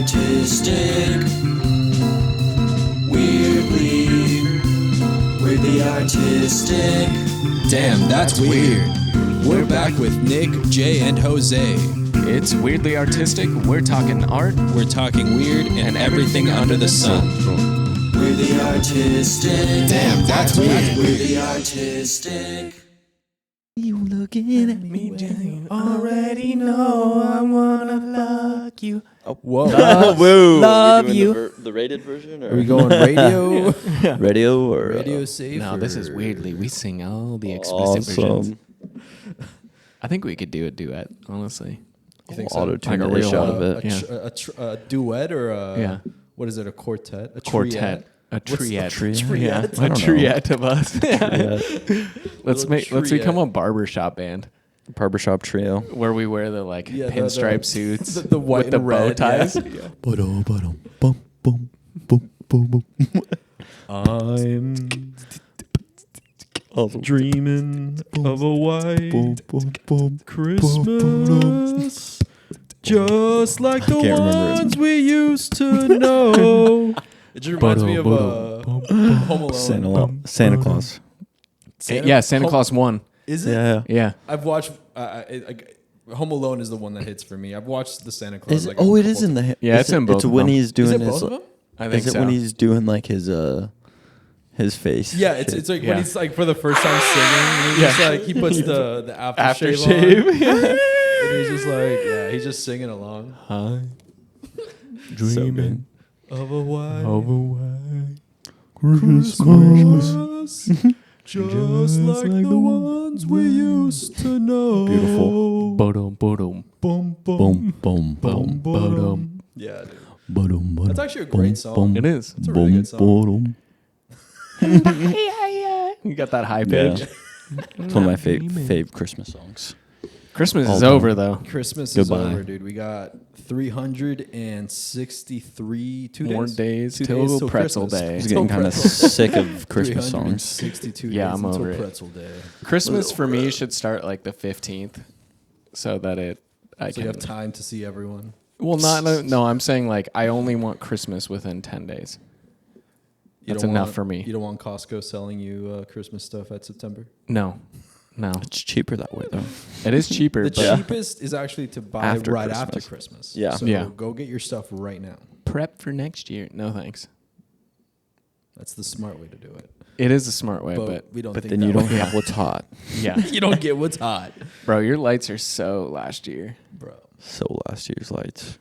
artistic. Weirdly artistic. Damn, that's weird. We're back with Nick, Jay, and Jose. It's weirdly artistic. We're talking art. We're talking weird and everything under the sun. Weirdly artistic. Damn, that's weird. Weirdly artistic. You looking at me, Jay? Already know I wanna fuck you. Whoa. Woo! Love Are we doing you. The rated version? Or? Are we going radio? radio or Radio safe? No, or- this is weirdly. We sing all the explicit versions. awesome? I think we could do a duet, honestly. You think so? Auto-tune Like a the real, shot of it. A duet or a Yeah. what is it? A quartet? A Quartet. A What's the triad. triad? Yeah, I a don't know. triad of us. Yeah. Let's Little become triad. a barbershop band Barbershop trio. where we wear the like Yeah, pinstripe the- suits, the white with the and bow red, ties. yeah. I'm dreaming of a white Christmas, just like the can't remember it. ones we used to know. It just reminds me of Home Alone. Santa Claus. Santa Claus 1. Is it? Yeah. Yeah. I've watched. Home Alone is the one that hits for me. I've watched the Santa Claus. Is it? like, Oh, a it is couple in the. Yeah, it's in both It's of when them. he's doing Is it his. both of them? I think Is it so. when he's doing like his face? Yeah, it's shit? it's like Yeah. when he's like for the first time singing. And he's just like he puts the aftershave Aftershave. on, and he's just like he's just singing along. Hi. So good. Of a white Christmas, just like the ones we used to know. Beautiful. Bodum, bodum, Boom, Boom, boom, boom, boom, boom. Yeah, dude. boom. That's actually a great song. It is. It's a really good song. Boom. You got that high pitch. Yeah. It's one of my fave Christmas songs. Christmas All is time. over though. Christmas Goodbye. is over, dude. We got 363 More days Two till days till Pretzel Christmas. Day. I was Till getting kind of pretzel. sick of Christmas songs. 362 Yeah, days I'm until over it. Pretzel Day. Christmas for me should start like the 15th, so that I So you can. have time to see everyone. Well, no. I'm saying like I only want Christmas within 10 days. You That's don't enough want- for me. You don't want Costco selling you Christmas stuff at September? No. It's cheaper that way though. It is cheaper, The but cheapest is actually to buy After right Christmas. after Christmas. Yeah. So Yeah. go get your stuff right now. prep for next year. No thanks. That's the smart way to do it. It is a smart way, But we don't But think then that you don't way. have what's hot. yeah, You don't get what's hot. bro, your lights are so last year. Bro. So last year's lights.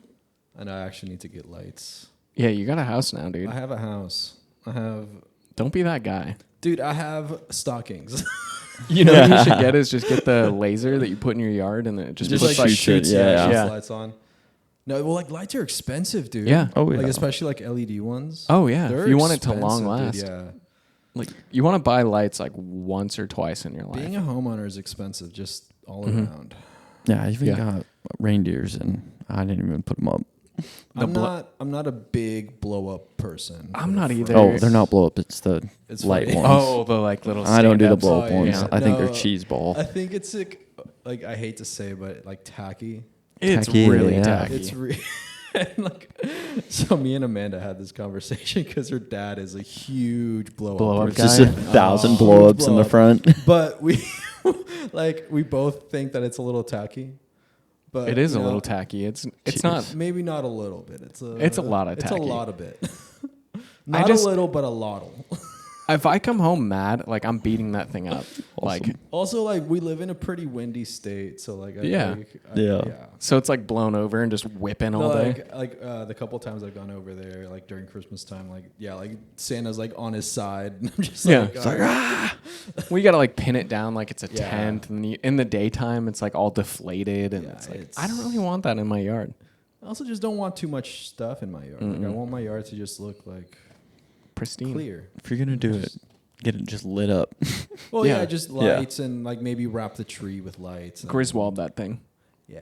And I actually need to get lights. Yeah, you got a house now, dude. I have a house. Don't be that guy. Dude, I have stockings. You know what you should get is just get the laser that you put in your yard and then it just Just looks like like shoots, yeah. shoots Yeah. lights on. No, well, like lights are expensive, dude. Yeah. Oh, Like yeah. especially like LED ones. Oh yeah, They're if you want it to long expensive, last. dude, yeah. Like you want to buy lights like once or twice in your life. Being a homeowner is expensive, just all Mhm. around. Yeah, I even Yeah. got reindeers and I didn't even put them up. The I'm not a big blow up person. I'm for not the either. phones. Oh, they're not blow up. It's the It's light funny. ones. Oh, the like little. I don't do the stand-ups. blow up Oh, ones. yeah. I think they're No, cheese ball. I think it's like I hate to say, but like tacky. It's Tacky, really yeah. tacky. It's like so. Me and Amanda had this conversation because her dad is a huge blow Blow-up up. guy. Just 1,000 Oh, blow ups in the blow-up. front. But we we both think that it's a little tacky. But It is you a know, little tacky. It's Jeez. not. maybe not a little bit. It's a lot of It's tacky. a lot of bit. Not just- a little, but a lot. If I come home mad, like I'm beating that thing up. Like Also, like we live in a pretty windy state, so like Yeah. Yeah. so, it's like blown over and just whipping all No, day. like the couple times I've gone over there, like during Christmas time, like Santa's like on his side, and I'm just Yeah. like, It's all right. Well, you gotta like pin it down like it's a Yeah. tent, and in the daytime it's like all deflated, and Yeah, it's like it's- I don't really want that in my yard. I also just don't want too much stuff in my yard. Like, I Mm-mm. want my yard to just look like Pristine. clear. If you're going to do it, get it just lit up. Well, yeah, Yeah. just Yeah. lights and like maybe wrap the tree with lights. And, Griswold that thing. Yeah.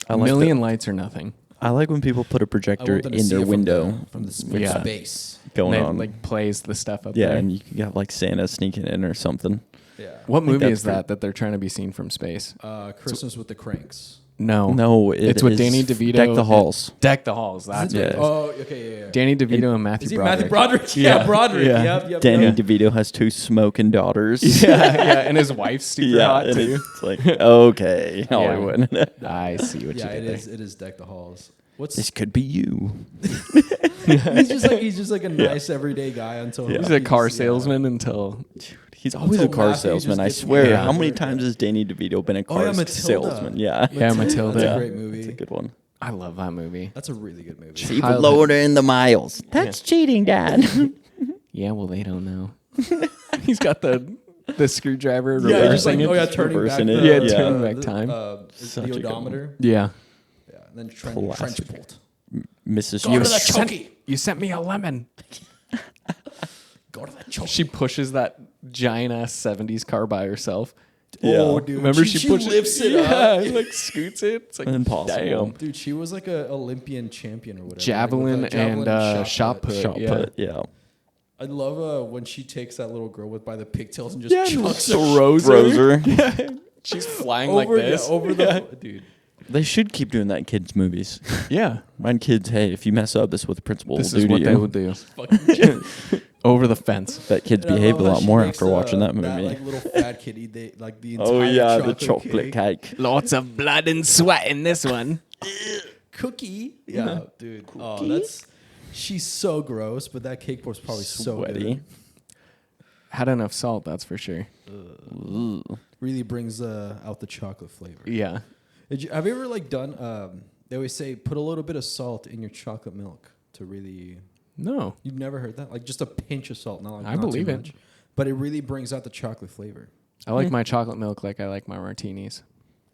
I A like million lights or nothing. I like when people put a I projector want them to in see their it window from Yeah. space. going And it, on. like plays the stuff up yeah, there. and you can have like Santa sneaking in or something. Yeah. What think movie that's is that they're trying to be seen from space? Christmas with the Cranks. No. No, It's with is Danny DeVito. Deck the Halls. Deck the Halls. That's it? it. Yeah. Oh, okay, yeah. Danny DeVito and Matthew Is he Broderick. Matthew Broderick? Yeah, Broderick. Yeah. Yep. Danny yep. DeVito has 2 smoking daughters. yeah, and his wife's super hot and too. it's like, okay, Hollywood. I see what Yeah, you it did is. It is Deck the Halls. What's This could be you. he's just like a nice everyday guy until there. He's a car salesman until He's always a Until car Matthew salesman. just I gets swear. Yeah. How many times has Danny DeVito been a car Matilda. salesman? Yeah. Yeah, Matilda. That's a great movie. It's a good one. I love that movie. That's a really good movie. People Childhood. lowered in the miles. That's cheating, Dad. Yeah, well they don't know. He's got the screwdriver. Yeah, just like reversing it. turning back. reversing The, it. Yeah, turning back time. Such the a good one. odometer. Yeah. Yeah, and then trench Classic. bolt. Mrs. Go to the sent- chokey. You sent me a lemon. Go to the choke. She pushes that giant ass 70s car by herself. Oh, Yeah. dude. Remember she pushes lifts it yeah, up. and, like scoots it. It's like Impossible. Damn. Dude, she was like a Olympian champion or whatever. Javelin like, with, and shot put. Shot Yeah. put. Yeah. I love when she takes that little girl by the pigtails and just chucks her throws Throws her. her. She's flying over, like this. yeah, over the dude. They should keep doing that in kids' movies. Yeah. Remind kids, hey, if you mess up, this is what the principal This will is do what to they you. would do. Fucking Over the fence. Bet kids And I behave a love how lot she more makes, after watching that movie. That, like little fat kitty, they like the entire Oh yeah, the chocolate cake. cake. Lots of blood and sweat in this one. Cookie. Yeah, dude. Oh, that's she's so gross, but that cake was probably so Sweaty. good. Had enough salt, that's for sure. Ooh. Really brings out the chocolate flavor. Yeah. Have you ever like done? They always say put a little bit of salt in your chocolate milk to really. No. You've never heard that? Like just a pinch of salt, not like I not too believe it. much. But it really brings out the chocolate flavor. I like my chocolate milk like I like my martinis.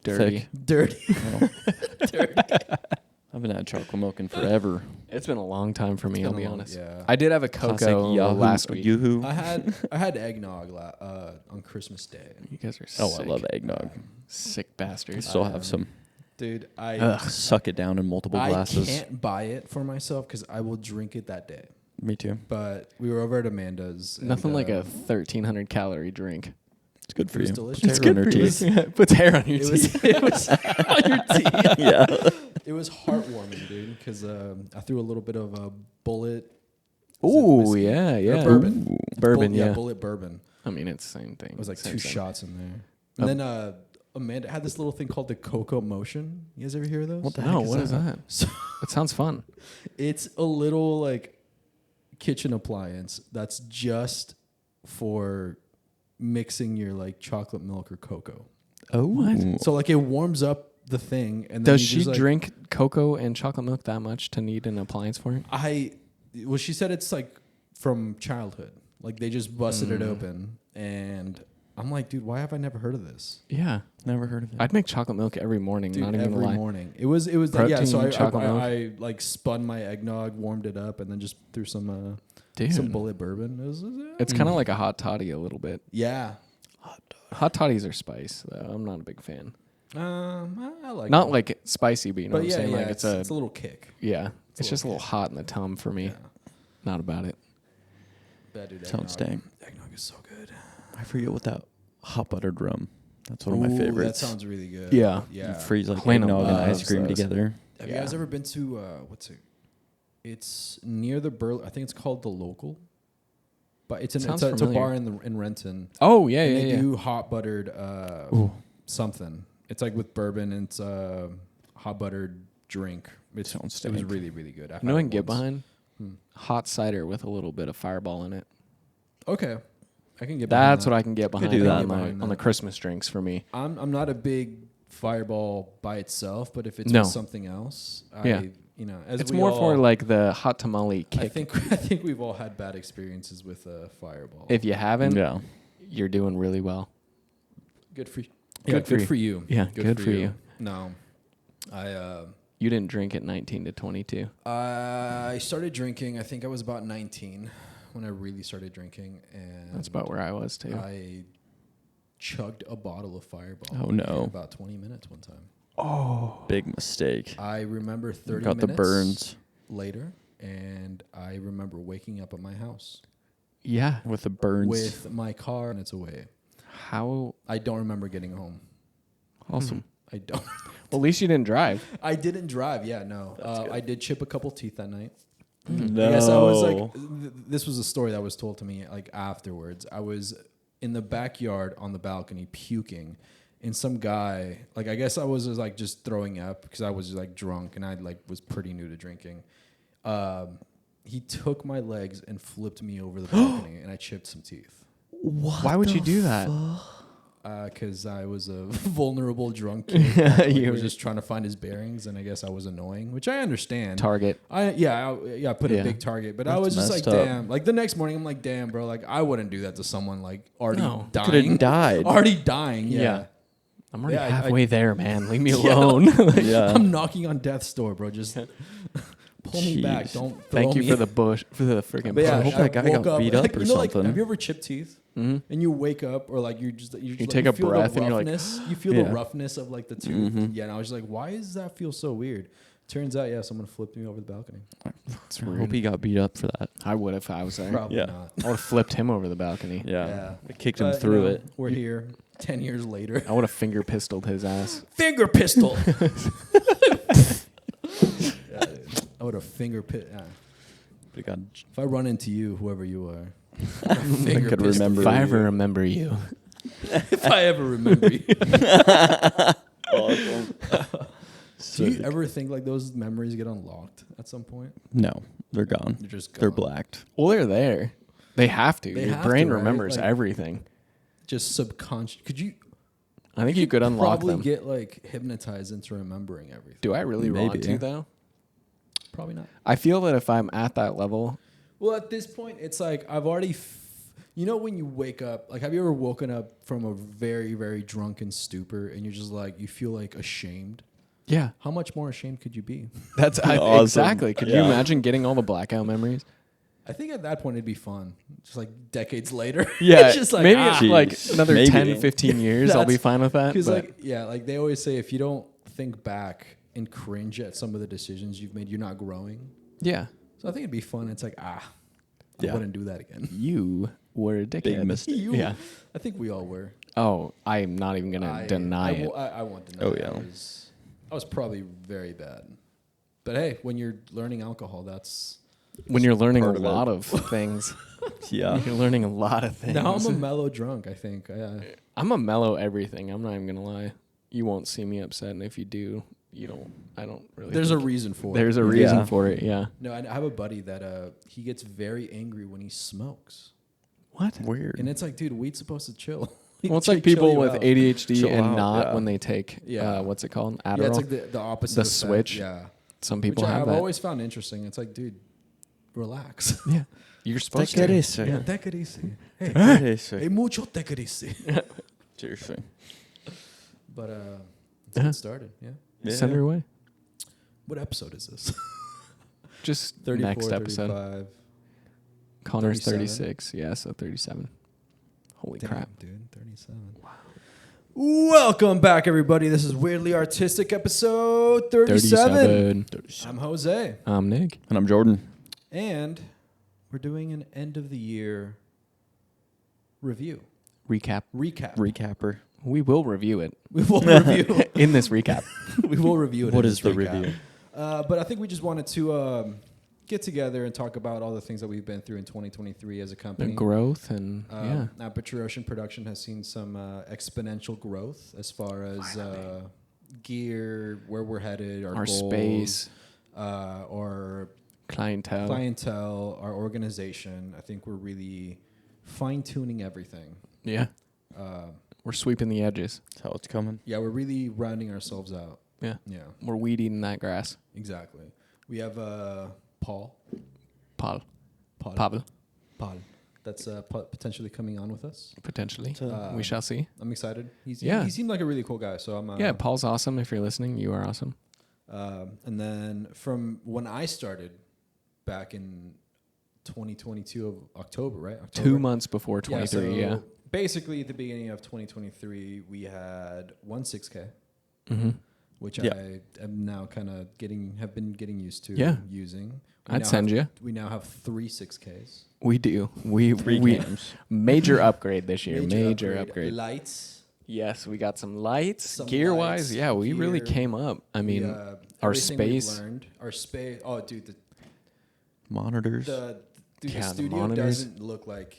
Dirty. Thick. Dirty. I haven't had chocolate milk in forever. It's been a long time for me, It's I'll been be a long- honest. yeah. I did have a Classic cocoa Yahoo, last week. Yoo-hoo. I had eggnog on Christmas Day. You guys are Oh, sick. I love eggnog. Sick I bastards. still have some. Dude, Suck it down in multiple I glasses. can't buy it for myself because I will drink it that day. Me too. But we were over at Amanda's. and, Nothing like a 1,300 calorie drink. It's good for It was you. delicious. Puts hair on your teeth. It puts hair on your It teeth. was, it was on your teeth. Yeah. It was heartwarming, dude, because I threw a little bit of a bullet. Ooh, whiskey? yeah, yeah. bourbon. Bourbon, Yeah, yeah. bullet bourbon. I mean, it's the same thing. It was like Same 2 thing. shots in there. And then Amanda had this little thing called the Cocoa Motion. You guys ever hear of those? What the No, heck what is that? So It sounds fun. it's a little like kitchen appliance that's just for mixing your like chocolate milk or cocoa. Oh. What? So like it warms up the thing, and then Does you she just, like, drink cocoa and chocolate milk that much to need an appliance for it? Well, she said it's like from childhood. Like they just busted Mm. it open, and I'm like, dude, why have I never heard of this? Yeah. Never heard of it. I'd make chocolate milk every morning, Dude, not even every gonna lie. morning. It was yeah. Protein, So chocolate milk. I like spun my eggnog, warmed it up, and then just threw some Dude. bullet bourbon. It was It's kind of like a hot toddy a little bit. yeah. Hot toddies are spice, though. I'm not a big fan. I like Not it. like spicy, but you know but what I'm yeah, saying? yeah, Like it's it's a little kick. yeah. It's little just a little hot in the tum for me. Yeah. Not about it. Bad dude, Sounds eggnog. dang. Eggnog is so good. I forget what that hot buttered rum. That's one of my Ooh, favorites. That sounds really good. Yeah. Yeah. You freeze like Plano eggnog and loves ice cream those. together. Have you guys ever been to what's it? It's near the I think it's called the Local, but it's Sounds it's a familiar. bar in Renton. Oh yeah, And yeah, they yeah. do hot buttered something. It's like with bourbon and it's a hot buttered drink. It Sounds was stank. really really good. I've You know had what I can it get once. behind? Hot cider with a little bit of Fireball in it. Okay, I can get. That's behind what that. I can get behind, do that. on, Get behind on the that. Christmas drinks for me. I'm not a big Fireball by itself, but if it's No. with something else, Yeah. as It's we more all, for like the hot tamale I kick. think we've all had bad experiences with Fireball. If you haven't, Yeah. you're doing really well. Good for you. Good for you. for you. Yeah, good for you. No, I You didn't drink at 19 to 22. I started drinking. I think I was about 19 when I really started drinking, and That's about where I was too. I chugged a bottle of Fireball. Oh, no. In about 20 minutes one time. Big mistake. I remember 30 Got the minutes burns later, and I remember waking up at my house Yeah. with the burns. with my car minutes away. How I don't remember getting home. awesome. I don't. Well, at least you didn't drive. I didn't drive. Yeah, no. I did chip a couple teeth that night. No. I guess I was like, this was a story that was told to me like afterwards. I was in the backyard on the balcony puking, and some guy, like I guess I was just throwing up because I was like drunk and I like was pretty new to drinking. He took my legs and flipped me over the balcony, and I chipped some teeth. Why would you do that? Because I was a vulnerable drunk kid. Like, he You was were- just trying to find his bearings, and I guess I was annoying, which I understand. Target. I put a Yeah. big target, but I was just like, messed up. damn. Like the next morning, I'm like, damn, bro. Like I wouldn't do that to someone like already No. Could dying. have died. Already dying. Yeah. Yeah. I'm already Yeah, I- halfway there, man. Leave me alone. Yeah. I'm knocking on death's door, bro. Just pull me back. Jeez. Don't throw Thank you me. for the freaking But yeah, I hope that guy woke got beat up like, or you know, like, something. have you ever chipped teeth? Mhm. And you wake up, or like you take a feel breath the and you're like, roughness. You feel the Yeah. roughness of like the tooth. Yeah, and I was just like, why does that feel so weird? Turns out, yeah, someone flipped me over the balcony. I hope he got beat up for that. I would if I was there. Probably Yeah. not. I would have flipped him over the balcony. Yeah. Yeah. I kicked him But, through you know, it. We're here 10 years later. I would have finger pistoled his ass. Finger pistol. Yeah, dude. I would have finger pit. But got If I run into you, whoever you are, I finger could pistol. remember If I ever remember you. If I ever remember you. So Do you ever think like those memories get unlocked at some point? no, they're gone. They're just gone. They're blacked. Well, they're there. They have to. They Your have brain to, right? remembers Like- everything. Just subconscious. Could you? I think you could unlock probably them. get like hypnotized into remembering everything. Do I really want Maybe. to, though? Probably not. I feel that if I'm at that level, Well, at this point, it's like I've already. You know when you wake up, like have you ever woken up from a very, very drunken stupor and you're just like you feel like ashamed? yeah, How much more ashamed could you be? that's Awesome. exactly. Could you Yeah. imagine getting all the blackout memories? I think at that point it'd be fun. Just like decades later. Yeah, it's just like maybe ah. it's like Jeez. another Maybe. 10, 15 years. I'll be That's- fine with that. Because but- like yeah, like they always say, if you don't think back and cringe at some of the decisions you've made, you're not growing. yeah, So I think it'd be fun. It's like I Yeah. wouldn't do that again. you were a Big dickhead. mistake. You, Yeah. I think we all were. Oh, I'm not even gonna deny it. I won't deny. Oh, it. yeah. I was probably very bad. But hey, when you're learning alcohol, that's When you're learning a part of it. lot of things, Yeah. you're learning a lot of things. now I'm a mellow drunk. I think. I'm a mellow everything. I'm not even gonna lie. You won't see me upset, and if you do, you don't. I don't really. There's a think- reason for There's it. a reason Yeah. for it. Yeah. No, I have a buddy that he gets very angry when he smokes, What? Weird. and it's like, dude, weed's supposed to chill. Well, it's like Chill people you with out. ADHD Chill and out, not yeah. when they take. Yeah. What's it called? Adderall. Yeah, it's like the opposite. The effect. switch. Yeah. Some Which people have I've that. always found interesting. It's like, dude, relax. Yeah. You're supposed Take it to. easy. Yeah, take it easy. Hey, Take it easy. hey, mucho take it easy. Seriously. But let's Yeah. get started. Yeah. Yeah. Send her away. What episode is this? Just 34, next episode. 35. Connor's 37. 36. Yeah, so 37. Holy Damn, crap. dude, 37. Wow. Welcome back, everybody. This is Weirdly Artistic, episode 37. 37. I'm Jose, I'm Nick. And I'm Jordan. and we're doing an end of the year review Recap. recap. Recapper. We will review it We will review. in this recap. We will review it. What in is this the recap. review? But I think we just wanted to get together and talk about all the things that we've been through in 2023 as a The company. growth and yeah. Aperture Ocean Production has seen some exponential growth as far as gear, where we're headed, our Our goals, space, our clientele. clientele, our organization. I think we're really fine-tuning everything. Yeah. We're sweeping the edges. That's how it's coming. Yeah, we're really rounding ourselves out. Yeah. Yeah, We're weed eating that grass. exactly. We have Paul. Paul. Paul. Paul. That's potentially coming on with us. Potentially. Uh, we shall see. I'm excited. He seemed like a really cool guy. So I'm Yeah, Paul's awesome. If you're listening, you are awesome. And then from when I started back in 2022 of October, right? October. 2 months before 23. Yeah. Basically, at the beginning of 2023, we had 6K, Mm-hmm. which Yeah. I am now kind of have been getting used to Yeah. using. I'd send you. We now have 3 6Ks. We do. We Three we cams. major upgrade this year. Major upgrade. Lights. Yes, we got some lights. Some Gear lights, wise, yeah, we really gear. came up. I mean, our Everything we've space. learned, our space. Oh, dude, Monitors. the Yeah, the studio monitors. doesn't look like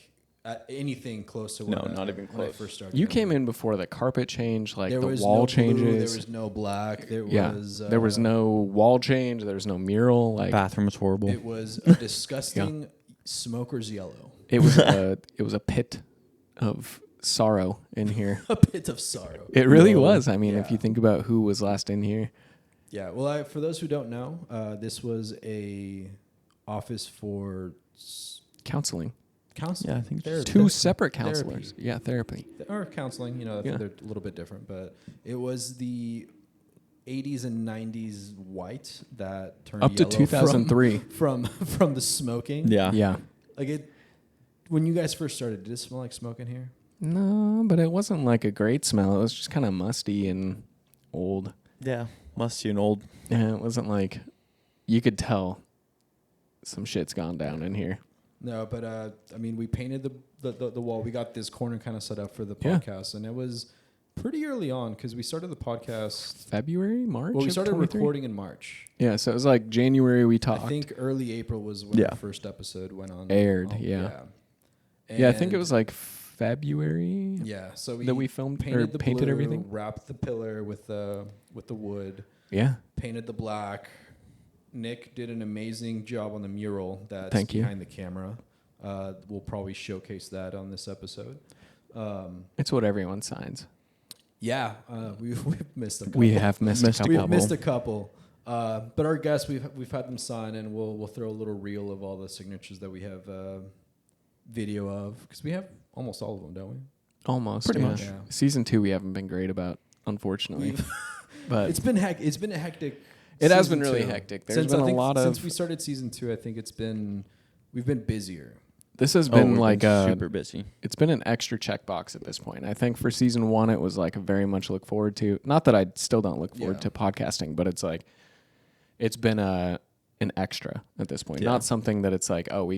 anything close to No, what not even when I close. first started. You doing came it. in before the carpet change, like There the was wall no changes. blue, there was no black. There was there was no wall change. There was no mural. Like Bathroom was horrible. It was a disgusting smoker's yellow. it was a pit of sorrow in here. A pit of sorrow. It really Whoa. was. I mean, if Yeah. you think about who was last in here, Yeah. Well, for those who don't know, this was a office for counseling. counseling. Yeah, I think Therapy. Two separate Therapy. counselors. Yeah, therapy. Or counseling. You know, I think Yeah. they're a little bit different, but it was the 80s and 90s white that turned Up to yellow 2003. from the smoking. yeah. Yeah. Like it. When you guys first started, did it smell like smoke in here? No, but it wasn't like a great smell. It was just kind of musty and old. Yeah. Musty and old. Yeah, it wasn't like you could tell some shit's gone down in here. No, but I mean, we painted the wall. We got this corner kind of set up for the Yeah. podcast, and it was pretty early on because we started the podcast. February, March. Well, we of started 23? recording in March. Yeah, so it was like January we talked. I think early April was when Yeah. the first episode went on. Aired, Oh, yeah. Yeah, I think it And- was like February. Yeah, so that we filmed or painted the painted blue, everything? wrapped the pillar with the wood, Yeah. painted the black. Nick did an amazing job on the mural that's Thank you. behind the camera. We'll probably showcase that on this episode. It's what everyone signs. Yeah, we've missed a couple. We have missed a couple. We've missed a couple. But our guests, we've had them sign, and we'll throw a little reel of all the signatures that we have video of, because we have almost all of them, don't we? Almost. Pretty yeah. much. Yeah. Season 2 we haven't been great about, unfortunately. But It's been a hectic. It has season been really 2. hectic. There's Since been I a think lot since of we started season 2. I think we've been busier. this has been we've like super busy. it's been an extra checkbox at this point. I think for season 1 it was like a very much look forward to. Not that I still don't look forward Yeah. to podcasting, but it's like it's been an extra at this point. Yeah. Not something that it's like, oh,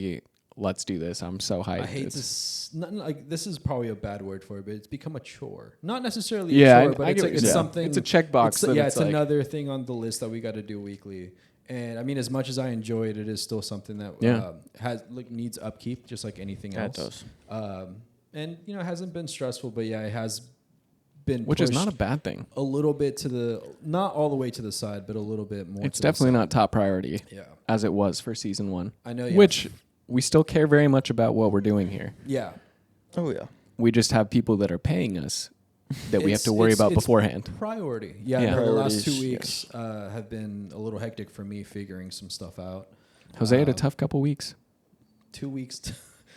let's do this. I'm so hyped. I hate It's- this. Not like this is probably a bad word for it, but it's become a chore. Not necessarily Yeah, a chore, I but it's, get like, what it's you're saying. something. It's a checkbox It's, that yeah, it's it's like- another thing on the list that we got to do weekly. And I mean, as much as I enjoy it, it is still something that Yeah. needs upkeep, just like anything Yeah, else. it does. And it hasn't been stressful, but yeah, it has been which is pushed not a bad thing. a little bit to not all the way to the side, but a little bit more. It's to the definitely side. not top priority Yeah, as it was for season 1. I know. Yeah. Which we still care very much about what we're doing here. yeah, Oh yeah. We just have people that are paying us that we have to worry about it's beforehand. priority. Yeah, Yeah. no, the last 2 Priorities, weeks have been a little hectic for me figuring some stuff out. Jose had a tough couple weeks. 2 weeks.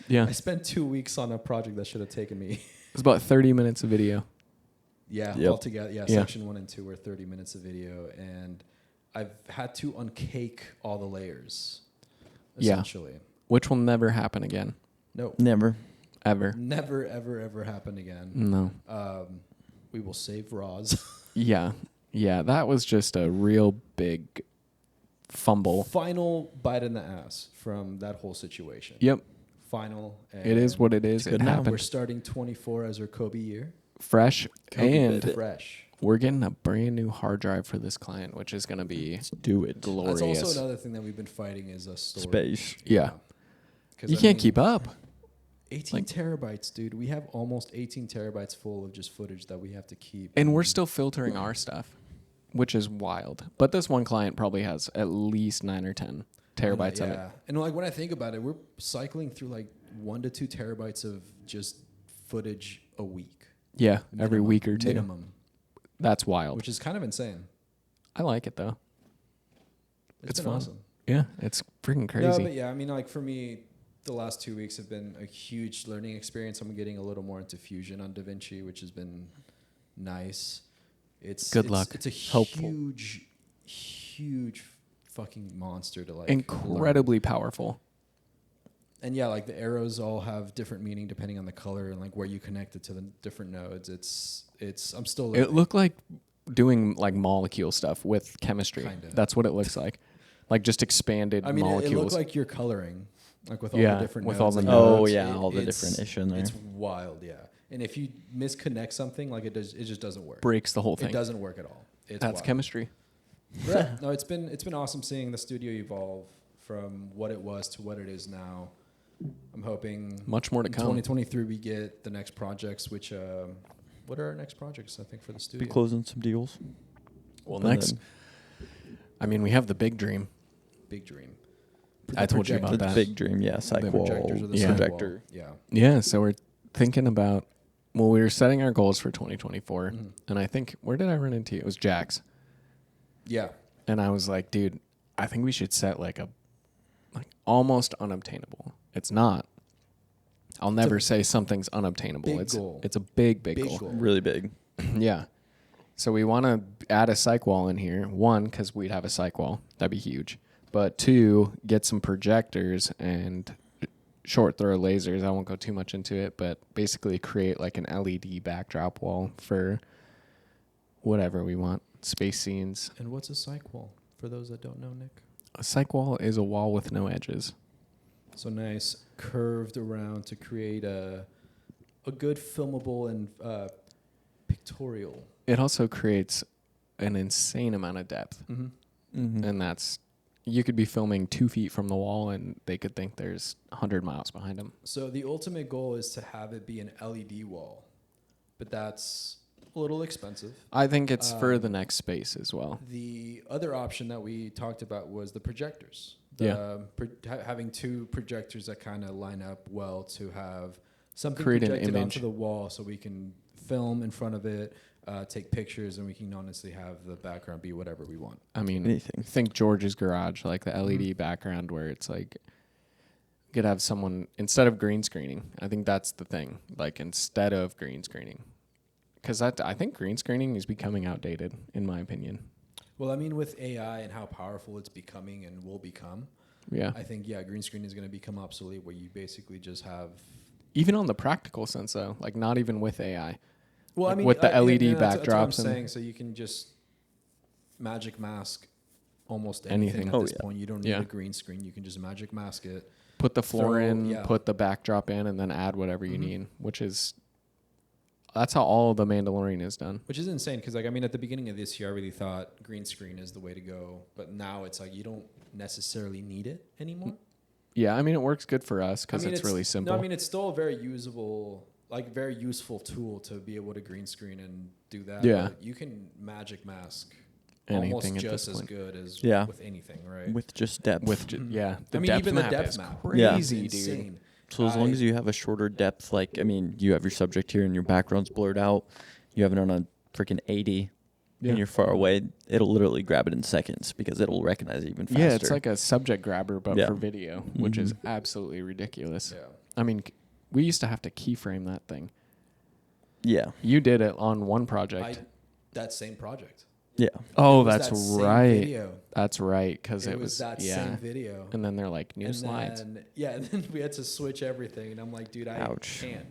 Yeah. I spent 2 weeks on a project that should have taken me. It was about 30 minutes of video. Yeah, Yep. altogether. Yeah, Yeah. section 1 and 2 were 30 minutes of video, and I've had to uncake all the layers. Yeah. Essentially, Which will never happen again. no, Never. Ever. never, ever, ever happen again. No. We will save Roz. Yeah. Yeah. That was just a real big fumble. Final bite in the ass from that whole situation. Yep. Final. And It is what it is. It good now. We're happened. starting 24 as our Kobe year. Fresh. Kobe And bit. Fresh. we're getting a brand new hard drive for this client, which is going to be Let's do it. glorious. That's also another thing that we've been fighting is a storage. Space. Yeah. 'Cause, You I can't mean, keep up. 18 like- terabytes, dude. We have almost 18 terabytes full of just footage that we have to keep. And we're still filtering our stuff, which is wild. But this one client probably has at least 9 or 10 terabytes of it. Yeah. And like when I think about it, we're cycling through like 1 to 2 terabytes of just footage a week. Yeah, every Minimum. week or two. Minimum, That's wild. which is kind of insane. I like it though. It's been fun. awesome. Yeah, it's freaking No, crazy. but yeah, I mean, like for me, the last 2 weeks have been a huge learning experience. I'm getting a little more into Fusion on DaVinci, which has been nice. Good luck. It's a Hopeful. huge fucking monster to like. Incredibly powerful. And yeah, like the arrows all have different meaning depending on the color and like where you connect it to the different nodes. I'm still learning. It looked like doing like molecule stuff with chemistry. Kinda. That's what it looks like. Like just expanded I mean, it molecules. looked like you're coloring, like with all Yeah, the different with nodes. all the Like, Oh it's- yeah, all the it's- different ish in there. It's wild, yeah. And if you misconnect something, like it just doesn't work. Breaks the whole thing. It doesn't work at all. It's That's wild. chemistry. Yeah. No, it's been awesome seeing the studio evolve from what it was to what it is now. I'm hoping Much more to in come. 2023 we get the next projects. Which what are our next projects? I think for the Be studio. closing some deals. Well, And next, then I mean, we have the big dream. Big dream. I told you about the that. big dream, yeah, The cycle projectors or the Yeah. projector. Yeah. Yeah, so we're thinking about. Well, we were setting our goals for 2024, Mhm. and I think where did I run into you? It was Jack's, Yeah. and I was like, dude, I think we should set like almost unobtainable. It's not. I'll never say something's unobtainable. big goal. It's a big Big goal. goal. Really big. Yeah. So we want to add a psych wall in here. One, because we'd have a psych wall. That'd be huge. But two, get some projectors and short throw lasers. I won't go too much into it, but basically create like an LED backdrop wall for whatever we want. Space scenes. And what's a psych wall for those that don't know, Nick? A psych wall is a wall with no edges. So nice, curved around to create a good filmable and pictorial. It also creates an insane amount of depth. Mm-hmm. Mm-hmm. And that's, you could be filming 2 feet from the wall and they could think there's 100 miles behind them. So the ultimate goal is to have it be an LED wall, but that's a little expensive. I think it's for the Um, next space as well. The other option that we talked about was the projectors. Yeah. Having two projectors that kind of line up well to have something Create an projected image. onto the wall so we can film in front of it, take pictures, and we can honestly have the background be whatever we want. I mean, Anything. think George's garage, like the LED Mm-hmm. background where it's like, you could have someone, instead of green screening, I think that's the thing. Like, instead of green screening. Because I think green screening is becoming outdated, in my opinion. Well, I mean, with AI and how powerful it's becoming and will become, Yeah. I think, green screen is going to become obsolete where you basically just have... Even on the practical sense, though, like not even with AI. Well, Like with the LED that's what I'm backdrops and- saying. So you can just magic mask almost anything, Anything. at Oh, this yeah. point. You don't need Yeah. a green screen. You can just magic mask it. Put the floor Throw- in, yeah. put the backdrop in, and then add whatever you Mhm. need, which is, that's how all of the Mandalorian is done. Which is insane because, like, I mean, at the beginning of this year, I really thought green screen is the way to go. But now it's like you don't necessarily need it anymore. Yeah, I mean, it works good for us because I mean, it's really simple. No, I mean, it's still a very usable, like, very useful tool to be able to green screen and do that. Yeah. But you can magic mask Anything almost at this just as point. good as Yeah. with anything, right? With just depth. With yeah, the I mean, depth even map the depth is map. Yeah. crazy, It's dude. insane. So as long as you have a shorter depth, like, I mean, you have your subject here and your background's blurred out, you have it on a freaking 80 Yeah. and you're far away, it'll literally grab it in seconds because it'll recognize it even faster. Yeah, it's like a subject grabber, but Yeah. for video, which is Mhm. absolutely ridiculous. Yeah. I mean, we used to have to keyframe that thing. Yeah. You did it on one project. That same project. Yeah. Oh, It was that's that same right. video. That's right, because It it was that yeah. same video. And then they're like new And slides. then, and then we had to switch everything, and I'm like, dude, I Ouch. can't.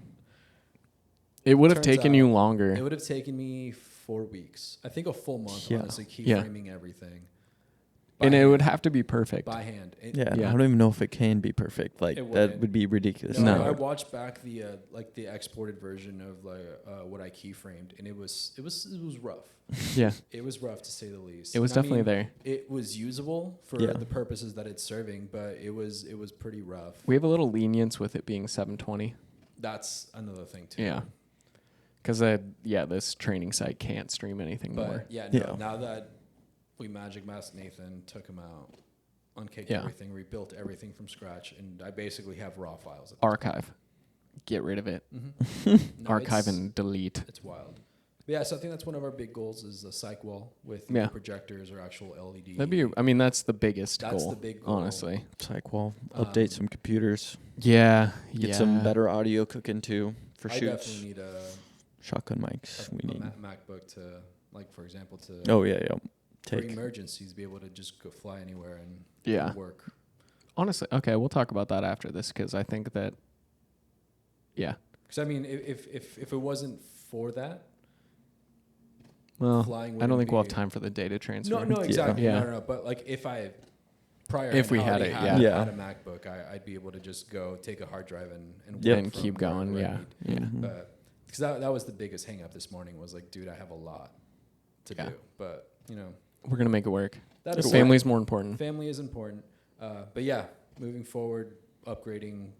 It would have turns taken you out longer. It would have taken me 4 weeks. I think a full month, Yeah. honestly, Yeah. keyframing everything. By And it hand. would have to be perfect. by hand. Yeah, and Yeah. I don't even know if it can be perfect. Like, It that wouldn't. would be ridiculous. No. I watched back the like the exported version of like what I keyframed, and it was rough. Yeah, It was rough to say the least. it was And I definitely mean, there. It was usable for Yeah. the purposes that it's serving, but it was pretty rough. We have a little lenience with it being 720. That's another thing too. Yeah. Because, this training site can't stream anything more. But yeah, Yeah. now that we magic masked Nathan, took him out, unkicked Yeah. everything, rebuilt everything from scratch, and I basically have raw files. Archive. Get rid of it. Mm-hmm. Archive and delete. It's wild. But yeah, so I think that's one of our big goals is a psych wall with Yeah. projectors or actual LED. That's the biggest That's goal. the big goal. Honestly. Psych wall. Update Um, some computers. Yeah. Get some better audio cooking too for I shoots. definitely need a Shotgun mics. We need. MacBook to, like, for example, to Oh yeah, yeah. for Take. emergencies, be able to just go fly anywhere and Yeah. work. Honestly, okay, we'll talk about that after this because I think that, yeah. Because I mean, if it wasn't for that, Well, flying. I don't wouldn't think we'll have be- time for the data transfer. No, exactly. Yeah. No. But like, if I If we had already it, had, yeah. had a MacBook, I'd be able to just go take a hard drive and Yep. work And from keep going. where I Yeah. need. Yeah. Mhm. But because that was the biggest hang up this morning was like, dude, I have a lot to Yeah. do, but you know, We're gonna make it work. that is Family's more important. Family is important. But yeah, moving forward, upgrading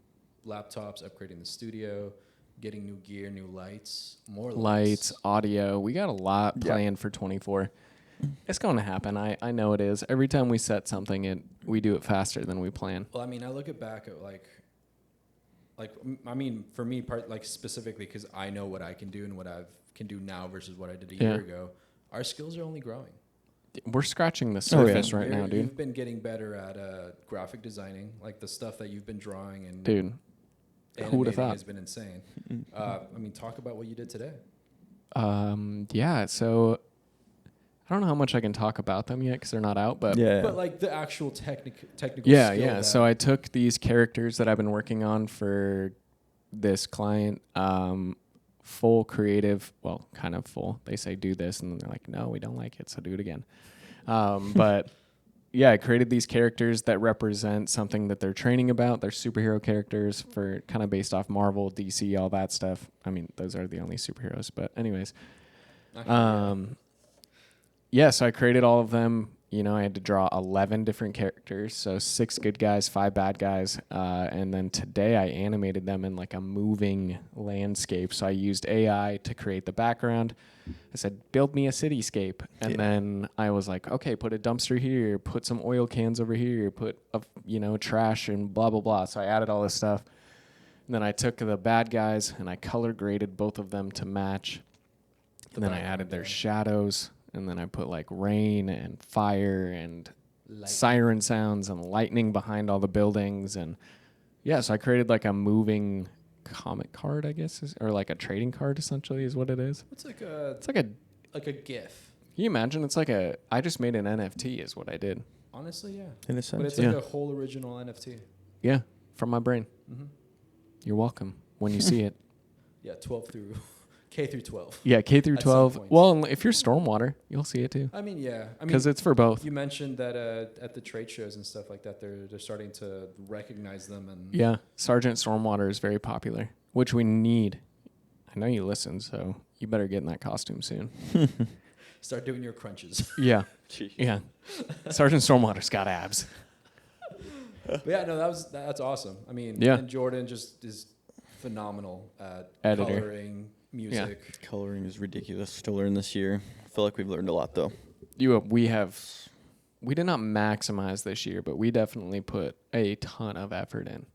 laptops, upgrading the studio, getting new gear, new lights, more Lights, audio. We got a lot Yeah. planned for 24. It's going to happen. I know it is. Every time we set something, we do it faster than we plan. Well, I mean, I look at back at I mean, for me, specifically, because I know what I can do and what I can do now versus what I did a Yeah. year ago. Our skills are only growing. We're scratching the Oh, yeah. surface right now, dude. You've been getting better at graphic designing, like the stuff that you've been drawing and Dude, who would have animating thought? has been insane. I mean, talk about what you did today. Yeah. So I don't know how much I can talk about them yet because they're not out, but Yeah. But like the actual technical yeah, skill yeah. that- So I took these characters that I've been working on for this client, full creative, well, kind of full. They say do this, and then they're like, no, we don't like it, so do it again. But yeah, I created these characters that represent something that they're training about. They're superhero characters for kind of based off Marvel, DC, all that stuff. I mean, those are the only superheroes. But anyways, yeah, so I created all of them. You know, I had to draw 11 different characters, so 6 good guys, 5 bad guys, and then today I animated them in like a moving landscape. So I used AI to create the background. I said, build me a cityscape, and then I was like, okay, put a dumpster here, put some oil cans over here, put trash and blah blah blah. So I added all this stuff, and then I took the bad guys and I color graded both of them to match, and then I added their shadows. And then I put like rain and fire and siren sounds and lightning behind all the buildings. And yeah, so I created like a moving comic card, I guess, or like a trading card essentially is what it is. It's like a GIF. Can you imagine? It's like I just made an NFT is what I did. Honestly, yeah. In a But sense. it's Yeah. like a whole original NFT. Yeah, from my brain. Mm-hmm. You're welcome when you see it. Yeah, 12 through K through 12. Yeah, K through At some 12. point. Well, if you're Stormwater, you'll see it too. I mean, yeah. I mean, Because it's for both. you mentioned that at the trade shows and stuff like that, they're starting to recognize them and Yeah, Sergeant Stormwater is very popular, which we need. I know you listen, so you better get in that costume soon. start doing your crunches. Yeah, yeah. Sergeant Stormwater's got abs. But yeah, no, that's awesome. I mean, Yeah. and Jordan just is phenomenal at Editor. coloring, music. Coloring is ridiculous to learn this year. I feel like we've learned a lot though. We did not maximize this year, but we definitely put a ton of effort in.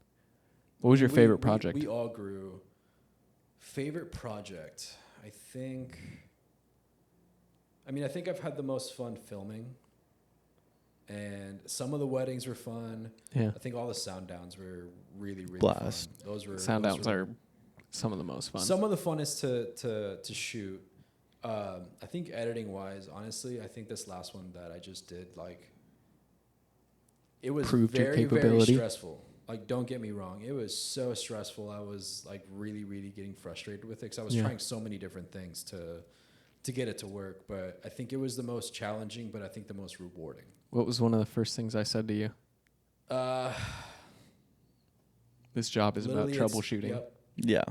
What was your favorite project? We all grew. Favorite project, I think I've had the most fun filming. And some of the weddings were fun. Yeah, I think all the sound downs were really, really Blast. fun. sound those downs were are some of the most fun. some of the funnest to shoot. I think editing wise, honestly, I think this last one that I just did, like, it was Proved your very, very capability. stressful. Like, don't get me wrong, it was so stressful. I was like really, really getting frustrated with it because I was Yeah. trying so many different things to get it to work. But I think it was the most challenging, but I think the most rewarding. What was one of the first things I said to you? This job is about Literally, it's- troubleshooting. Yep. Yeah.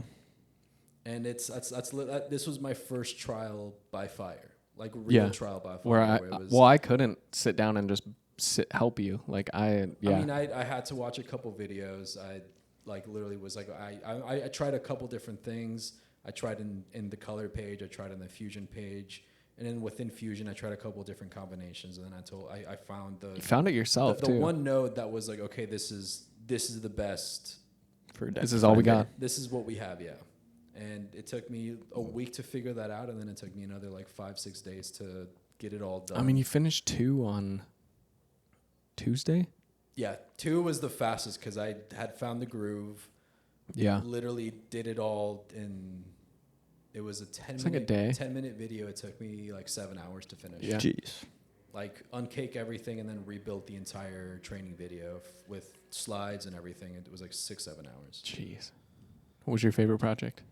And this was my first trial by fire, like real Yeah. trial by fire. Where I couldn't sit down and just help you. Like I mean, I had to watch a couple videos. I like literally was like, I tried a couple different things. I tried in the color page. I tried in the Fusion page. And then within Fusion, I tried a couple different combinations. And then I found you found it yourself the too. one node that was like, okay, this is the best. For This is all we got. This is what we have, yeah. And it took me a week to figure that out. And then it took me another like 5-6 days to get it all done. I mean, you finished 2 on Tuesday. Yeah, 2 was the fastest because I had found the groove. Yeah. Literally did it all in. It was a 10 It's like minute, a day. 10-minute video. It took me like 7 hours to finish. Yeah. Jeez. Like uncake everything and then rebuilt the entire training video with slides and everything. It was like 6-7 hours. Jeez. What was your favorite project?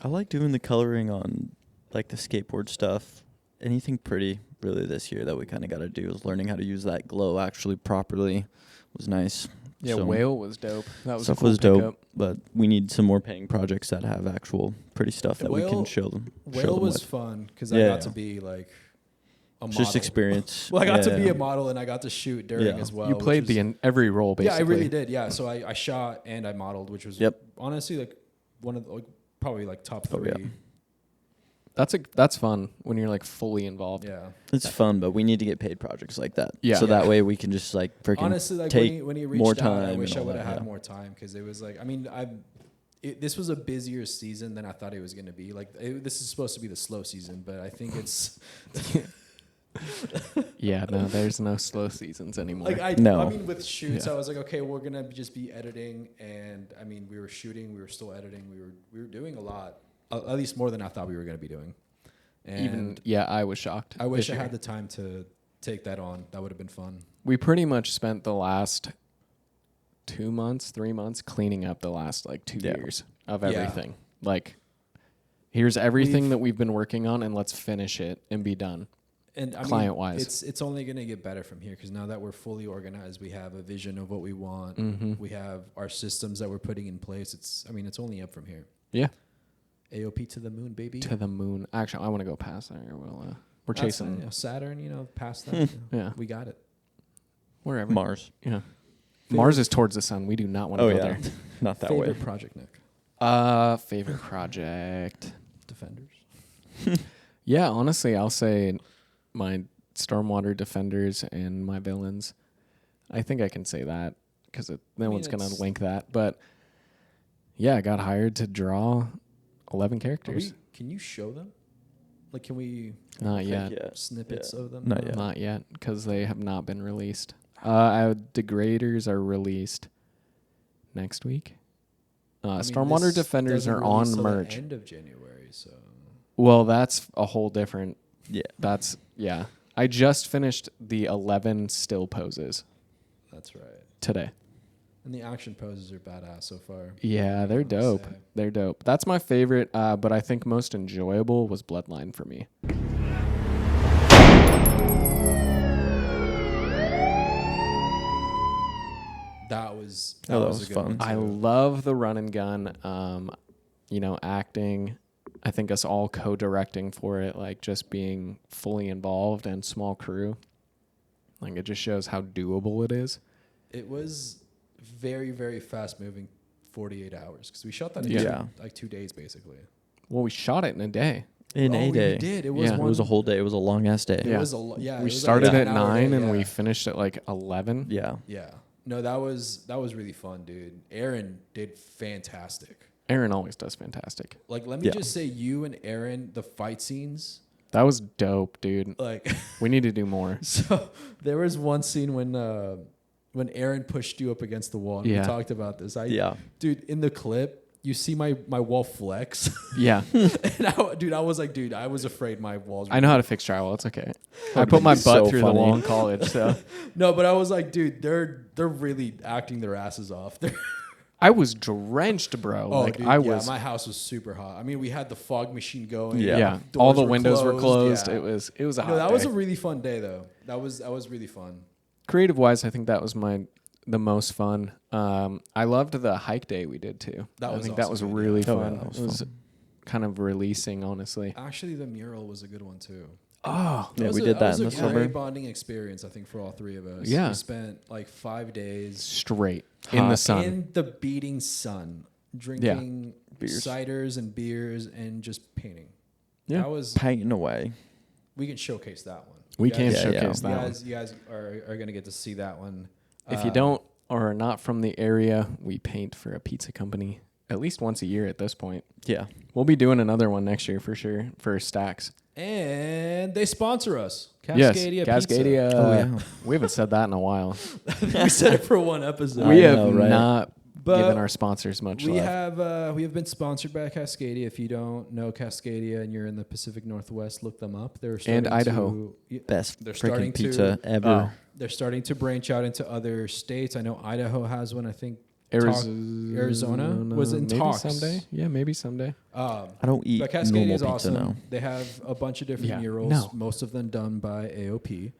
I like doing the coloring on like the skateboard stuff. Anything pretty really this year that we kind of got to do is learning how to use that glow actually properly was nice. Yeah, So Whale was dope. That was stuff a cool was dope, pickup. but we need some more paying projects that have actual pretty stuff that we Whale- can show them. Whale was with. fun because I Yeah, got to yeah. be like a It's model. just experience. Well, I got to Yeah, be yeah. a model and I got to shoot during Yeah. as well. You which played was- every role, basically. Yeah, I really did. Yeah, so I shot and I modeled, which was Yep. honestly like one of the, like, probably like top Oh, 3. yeah. That's fun when you're like fully involved. Yeah. It's fun, but we need to get paid projects like that. Yeah. So Yeah. that way we can just like freaking Honestly, like take when he reached more out, I time wish and I all would have that, had yeah. more time because it was like, I mean, this was a busier season than I thought it was going to be. Like this is supposed to be the slow season, but I think it's Yeah, no, there's no slow seasons anymore. like I No. mean, with shoots, Yeah. I was like, okay, we're gonna just be editing, and I mean, we were shooting, we were still editing, we were doing a lot, at least more than I thought we were gonna be doing. And Even I was shocked. I wish this I year. had the time to take that on. That would have been fun. We pretty much spent the last 2 months, 3 months cleaning up the last like 2 Yeah. years of Yeah. everything. Like, here's everything that we've been working on, and let's finish it and be done. And I Client-wise. mean, it's only going to get better from here because now that we're fully organized, we have a vision of what we want. Mm-hmm. We have our systems that we're putting in place. It's only up from here. Yeah, AOP to the moon, baby. to the moon. Actually, I want to go past there. We're That's chasing fine, Saturn. Past that. Yeah. we got it. wherever. Mars. Yeah, Mars is towards the sun. We do not want to Oh go yeah, there. not that Favorite way. project, Nick. Favorite project. Defenders. Yeah, honestly, I'll say my Stormwater Defenders and my villains. I think I can say that because no mean, one's going it's- to link that. But yeah, I got hired to draw 11 characters. Can you show them? Like, can we Not think yet. yet. snippets Yeah. of them? Not yet. Not yet because they have not been released. Degraders are released next week. I mean, Stormwater this Defenders doesn't are release on till the merch. End of January. So Well, that's a whole different. Yeah. That's yeah. I just finished the 11 still poses that's right. today. And the action poses are badass so far. Yeah, they're I would dope. say. They're dope. That's my favorite, but I think most enjoyable was Bloodline for me. That was that a was good fun. one, I too. love the run and gun, acting. I think us all co-directing for it, like just being fully involved and small crew. Like it just shows how doable it is. It was very, very fast moving 48 hours because we shot that in Yeah. like 2 days basically. Well, we shot it in a day. In a day. We did. It was Yeah. It one. was a whole day. It was a long ass day. It Yeah. was a yeah. it We was like started an at hour 9 day, and we yeah. finished at like 11. Yeah. Yeah. No, that was really fun, dude. Aaron did fantastic. Aaron always does fantastic. Like, let me Yeah. just say, you and Aaron, the fight scenes, That was dope, dude. like, We need to do more. so there was one scene when Aaron pushed you up against the wall. And Yeah. We talked about this. Yeah. Dude, in the clip, you see my wall flex, Yeah. and I was like, dude, I was afraid my walls. I know how to fix drywall. It's okay. I put my butt So through the funny. wall in college, so No, but I was like, dude, they're really acting their asses off. I was drenched, bro. like dude, I yeah, was my house was super hot. I mean, we had the fog machine going. Yeah. yeah. Doors All the were windows were closed. yeah. It was a hot No, that day. was a really fun day though. That was really fun. Creative wise, I think that was the most fun. I loved the hike day we did too. That I was think that also was good, really yeah. Oh, yeah, fun. that was It was fun. kind of releasing, honestly. Actually, the mural was a good one too. Oh, Yeah, was we a- did that was in a the great summer. bonding experience, I think, for all three of us. Yeah. We spent like 5 days straight in the Hot. sun. in the beating sun, drinking Beers. ciders and beers and just painting. Yeah. That was. Painting away. We can showcase that one. We You can guys- showcase you that one. guys, You guys are gonna get to see that one. If you don't or are not from the area, we paint for a pizza company at least once a year at this point. Yeah. We'll be doing another one next year for sure for Stacks. And they sponsor us. Yes, Cascadia Pizza. Cascadia. Oh, yeah. We haven't said that in a while. We said it for one episode. We I have know, right? not But given our sponsors much we love. have been sponsored by Cascadia. If you don't know Cascadia and you're in the Pacific Northwest, look them up. They're starting Idaho. Best They're starting freaking pizza to- ever. They're starting to branch out into other states. I know Idaho has one. I think Arizona was in maybe talks. someday. Yeah, maybe someday. I don't eat But normal Cascadia is pizza awesome. now. They have a bunch of different Yeah, murals, no. most of them done by AOP.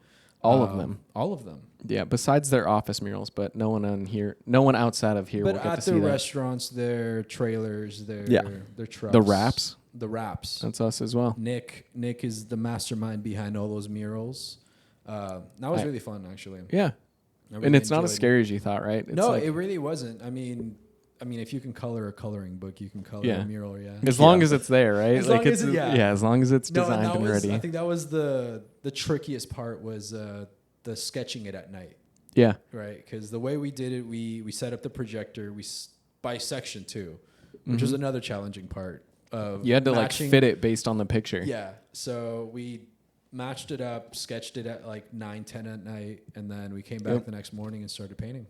All of them. All of them. Yeah, besides their office murals, but no one outside of here But will get to at see the that. restaurants, their trailers, their Yeah. their trucks, The wraps. the wraps. That's us as well. Nick is the mastermind behind all those murals. That was I- really fun, actually. Yeah. I And really it's not as enjoyed- scary as you thought, right? It's No, like- it really wasn't. I mean, if you can color a coloring book, you can color Yeah. a mural. Yeah. as long as it's there, right? As like long it's as it- yeah. as long as it's No, and designed that and was, ready. I think that was the trickiest part was the sketching it at night, Yeah. right? Because the way we did it, we set up the projector, by section too, which was another challenging part. Of You had to matching- like fit it based on the picture. Yeah. So we matched it up, sketched it at like 9, 10 at night, and then we came back Yep. the next morning and started painting.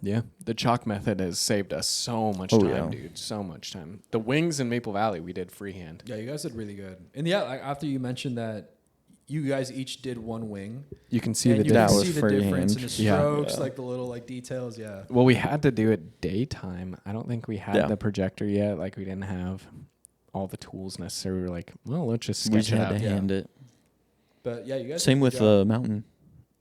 Yeah. The chalk method has saved us so much Oh, time, yeah. dude. So much time. The wings in Maple Valley we did freehand. Yeah, you guys did really good. And yeah, like after you mentioned that you guys each did one wing, You can see and the you That can was see the difference in the freehand. Yeah. strokes, Yeah. like the little like details. Yeah. Well, we had to do it daytime. I don't think we had Yeah. the projector yet. Like we didn't have all the tools necessary. We were like, well, let's just We sketch just it had out. to Yeah. hand it. But yeah, you guys. Same did a with good job. Mountain.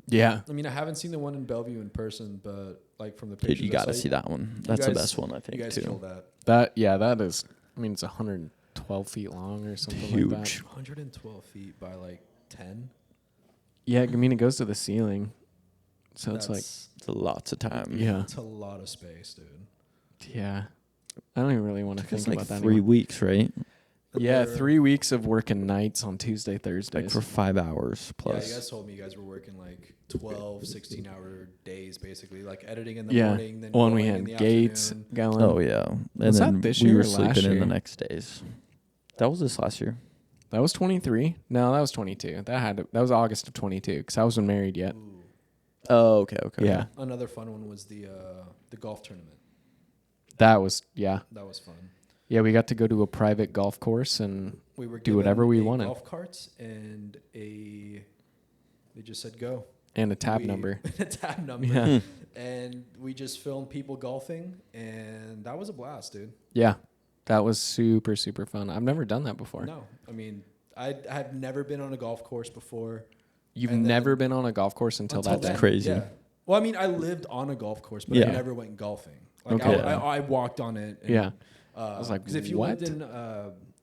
Yeah. I mean, I haven't seen the one in Bellevue in person, but like from the Dude, pictures, you I got to saw, see that one. That's the guys- best one, I You think, guys too. killed that. That is. I mean, it's 112 feet long or something like that. Huge. 112 feet by like 10. Yeah, I mean, it goes to the ceiling, so it's like, That's- It's lots of time. yeah, it's a lot of space, dude. yeah. I don't even really want to It's think like about that. 3 anymore. weeks, right? Yeah, There- 3 weeks of working nights on Tuesday, Thursdays. Like for 5 hours Yeah, plus. you guys told me you guys were working like 12, 16-hour days, basically, like editing in the yeah. morning, then Well, and we going in had the gates afternoon. going. Oh, yeah. And Was that then this we year were or last sleeping in year? the next days. That was this last year. That was 23. No, that was 22. That was August of 22 because I wasn't married yet. Ooh. Oh, okay, okay. Yeah, Another fun one was the golf tournament. that was yeah. That was fun. Yeah, we got to go to a private golf course and We were Do whatever given we a wanted. golf carts and they just said go. a tab We- number. a tab number. Yeah. And we just filmed people golfing, and that was a blast, dude. Yeah, that was super super fun. I've never done that before. No, I mean, I've never been on a golf course before. You've And then- never been on a golf course until that day. then. Crazy. Yeah. Well, I mean, I lived on a golf course, but I Yeah. never went golfing. Like Okay. I walked on it. And, Yeah. I was like, because if you what? lived in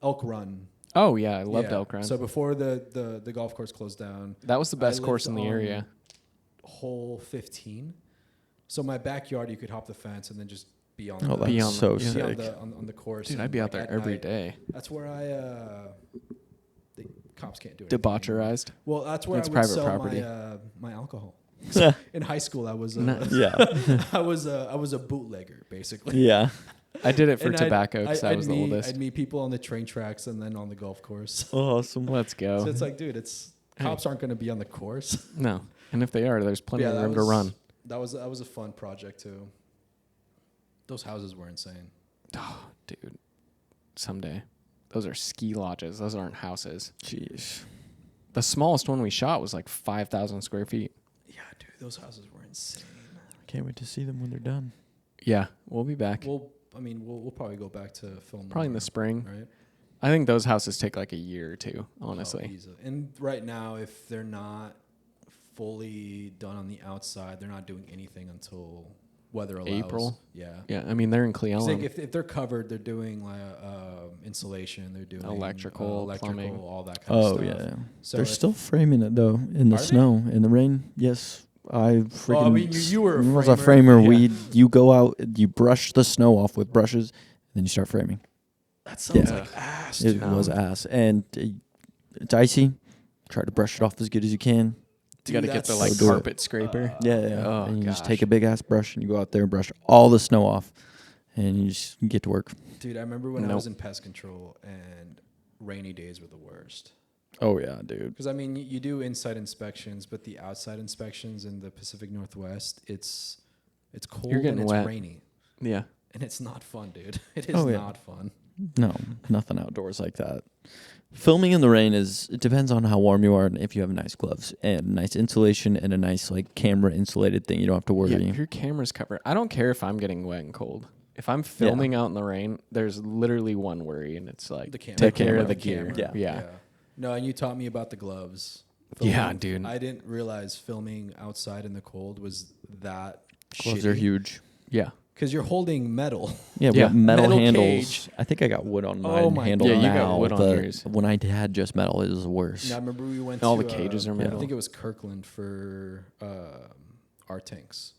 Elk Run, Oh yeah, I loved yeah, Elk Run. So before the golf course closed down, that was the best I course in lived the on area. hole 15. So my backyard, you could hop the fence and then just be on. Oh, the, Be that's on- so yeah. be on sick. the course. Dude, and, I'd be out like, there at every night. day. That's where the cops can't do it. Debaucherized. Well, that's where It's I would private sell property. my alcohol. In high school, I was Nice. Yeah. I was a bootlegger basically. Yeah. I did it for And tobacco because I was the I'd oldest. meet people on the train tracks and then on the golf course. Awesome. Let's go. So it's like, dude, cops aren't going to be on the course. No, and if they are, there's plenty of that room to was- run. That was a fun project too. Those houses were insane. Oh, dude, someday. Those are ski lodges. Those aren't houses. Jeez. The smallest one we shot was like 5,000 square feet. Yeah, dude, those houses were insane. Can't wait to see them when they're done. Yeah, we'll be back. We'll probably go back to film Probably in more, the spring. right? I think those houses take like a year or two, honestly. Oh, easily. And right now, if they're not fully done on the outside, they're not doing anything until weather allows. April? Yeah. Yeah, I mean, they're in 'Cause, Cleveland. like, if they're covered, they're doing like insulation, they're doing Electrical, plumbing. all that kind of Oh, stuff. yeah. So They're if- still framing it, though, in the Are they? snow, in the rain. Yes. I freaking Well, I mean, you were a was a framer. framer. Yeah. You go out, you brush the snow off with brushes, then you start framing. That sounds Yeah. like ass, It dude. was ass. And it's icy. Try to brush it off as good as you can. You got to get the that's like so- carpet scraper. Yeah. Oh, and you just gosh. take a big ass brush and you go out there and brush all the snow off. And you just get to work. Dude, I remember when I Nope. was in pest control and rainy days were the worst. Oh, yeah, dude. Because, I mean, you do inside inspections, but the outside inspections in the Pacific Northwest, it's cold You're and getting it's wet. rainy. Yeah. And it's not fun, dude. It is Oh, yeah. not fun. No, nothing outdoors like that. Filming in the rain it depends on how warm you are and if you have nice gloves and nice insulation and a nice like camera insulated thing. You don't have to worry. Yeah, if your camera's covered. I don't care if I'm getting wet and cold. If I'm filming out in the rain, there's literally one worry, and it's like The camera. take care of the camera. gear. Yeah. No, and you taught me about the gloves. Yeah, dude. I didn't realize filming outside in the cold was that Gloves are huge. Yeah. because you're holding metal. Yeah, we Yeah. have metal, Metal handles. cage. I think I got wood on Oh mine my handle God. Yeah, you now. got wood on but yours. when I had just metal, it was worse. And I remember we went All to the cages are I metal. think it was Kirkland for our tanks.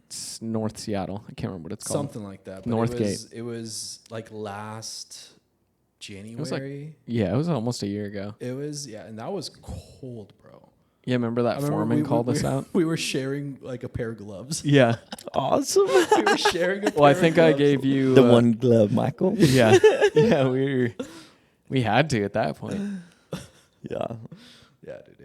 It's North Seattle. I can't remember what it's called. Something like that. But Northgate. It was like last January. was like- Yeah, it was almost a year ago. It was, yeah, and that was cold, bro. Yeah, remember that I remember foreman called us we, out? We were sharing like a pair of gloves. Yeah. Awesome. We were sharing a Well, I pair of think I gloves. gave you the one glove, Michael. Yeah. Yeah, we had to at that point. Yeah. Yeah, dude,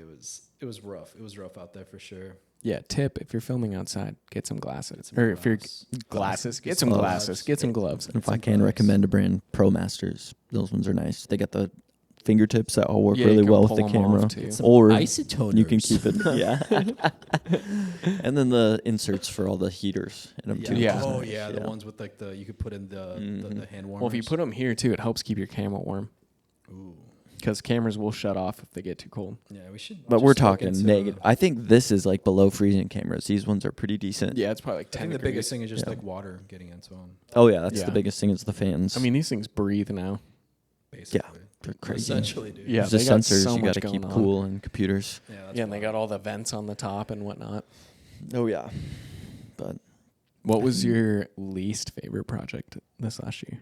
it was rough. It was rough out there for sure. Yeah, tip if you're filming outside, get some glasses. Get some Or if you're gloves. glasses, get Get some some glasses. gloves. Get some gloves. And if Some I can gloves. recommend a brand, Pro Masters. Those ones are nice. They got the fingertips that all work Yeah, you really can well with pull the 'em camera. off, too. Some Or isotoners. you can keep it. Yeah. And then the inserts for all the heaters in them Yeah. too. Yeah. Oh yeah, the ones with like the you could put in the hand warmers. Well, if you put them here too, it helps keep your camera warm. Ooh. Because cameras will shut off if they get too cold. Yeah, we should. But just we're look talking into- negative. I think this is like below freezing cameras. These ones are pretty decent. Yeah, it's probably like I 10 think the degrees. biggest thing is just Yeah. like water getting into them. Oh yeah, that's Yeah. the biggest thing is the fans. I mean, these things breathe now. Basically. they're crazy. Essentially, dude. Yeah, There's the they got sensors so you much got to keep going on. cool in computers. Yeah, that's Yeah, and they wild. got all the vents on the top and whatnot. Oh yeah, but What was your least favorite project this last year?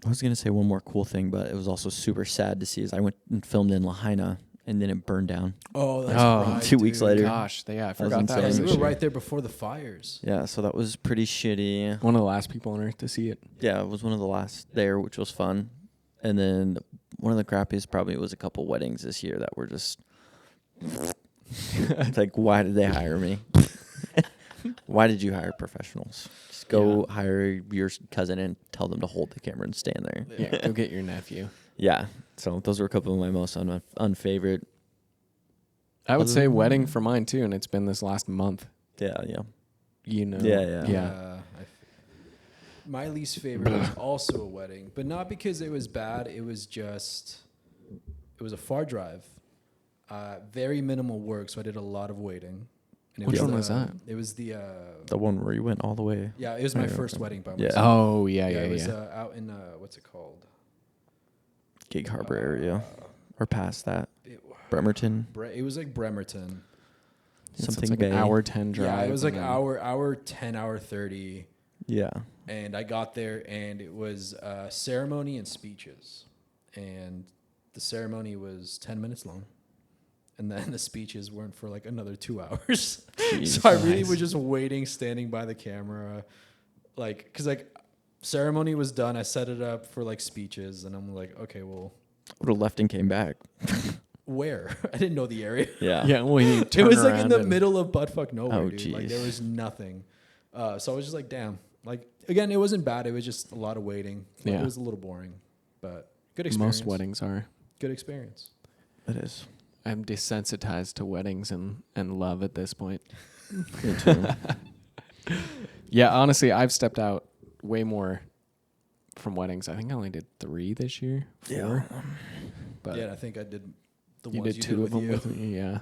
I was gonna say one more cool thing, but it was also super sad to see. Is I went and filmed in Lahaina and then it burned down. Oh, that's Oh, right. 2 weeks dude. later. Gosh, I was forgot that insane. Yeah, was you this were year. right there before the fires. Yeah, so that was pretty shitty. One of the last people on Earth to see it. Yeah, it was one of the last there, which was fun. And then one of the crappiest probably was a couple weddings this year that were just it's like, why did they hire me? Why did you hire professionals? Just go hire your cousin and tell them to hold the camera and stand there. Yeah, go get your nephew. Yeah. So those were a couple of my most unfavorite. I would Other say than wedding that- for mine too, and it's been this last month. Yeah, yeah. You know. Yeah. My least favorite was also a wedding, but not because it was bad. It was just, it was a far drive, very minimal work. So I did a lot of waiting. And it Which one the- was that? It was the, The one where you went all the way. yeah, it was my first wedding by Yeah. myself. Oh yeah, yeah, It was yeah. out in, what's it called? Gig Harbor area. Or past that. It, Bremerton. it was like Bremerton. So Something it's like Bay. an hour 10 drive. Yeah, it was like and then- hour 10, hour 30. Yeah. And I got there, and it was ceremony and speeches. And the ceremony was 10 minutes long. And then the speeches weren't for like another 2 hours. Jeez. So I really was just waiting, standing by the camera. Like, because like ceremony was done. I set it up for like speeches. And I'm like, okay, well, Would have left and came back. where? I didn't know the area. Yeah. Yeah, well, you It turn was like in around the and- middle of buttfuck nowhere, Oh, dude. Like jeez. there was nothing. So I was just like, damn. Like again, it wasn't bad. It was just a lot of waiting. Like, Yeah. It was a little boring, but good experience. Most weddings are. Good experience. It is. I'm desensitized to weddings and love at this point. Me too. Yeah, honestly, I've stepped out way more from weddings. I think I only did 3 this year. 4. But Yeah, I think I did the you ones did you 2 did of them with with you. me. Yeah.